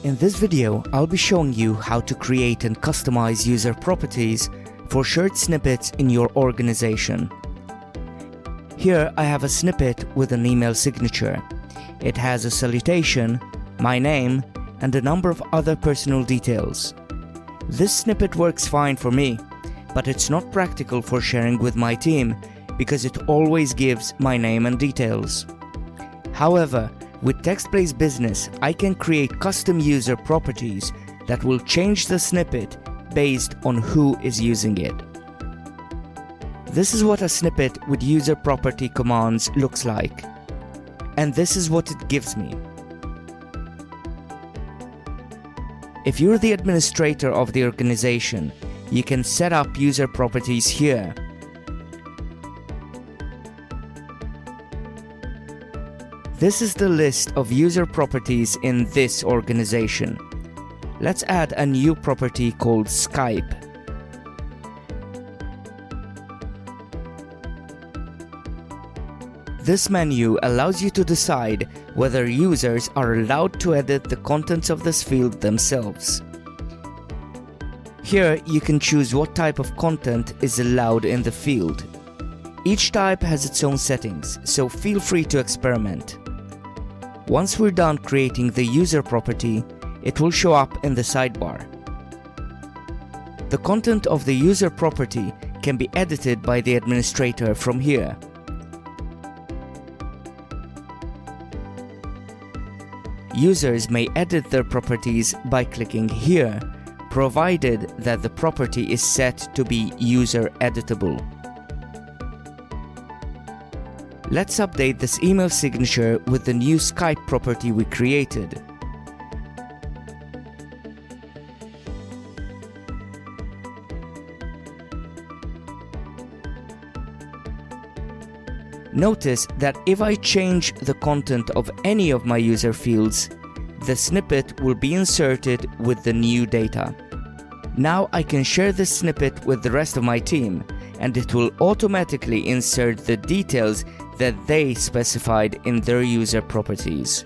In this video, I'll be showing you how to create and customize user properties for shared snippets in your organization. Here I have a snippet with an email signature. It has a salutation, my name, and a number of other personal details. This snippet works fine for me, but it's not practical for sharing with my team because it always gives my name and details. However, with text-based business, I can create custom user properties that will change the snippet based on who is using it. This is what a snippet with user property commands looks like. And this is what it gives me. If you're the administrator of the organization, you can set up user properties here. This is the list of user properties in this organization. Let's add a new property called Skype. This menu allows you to decide whether users are allowed to edit the contents of this field themselves. Here you can choose what type of content is allowed in the field. Each type has its own settings, so feel free to experiment. Once we're done creating the user property, it will show up in the sidebar. The content of the user property can be edited by the administrator from here. Users may edit their properties by clicking here, provided that the property is set to be user editable. Let's update this email signature with the new Skype property we created. Notice that if I change the content of any of my user fields, the snippet will be inserted with the new data. Now I can share this snippet with the rest of my team, and it will automatically insert the details that they specified in their user properties.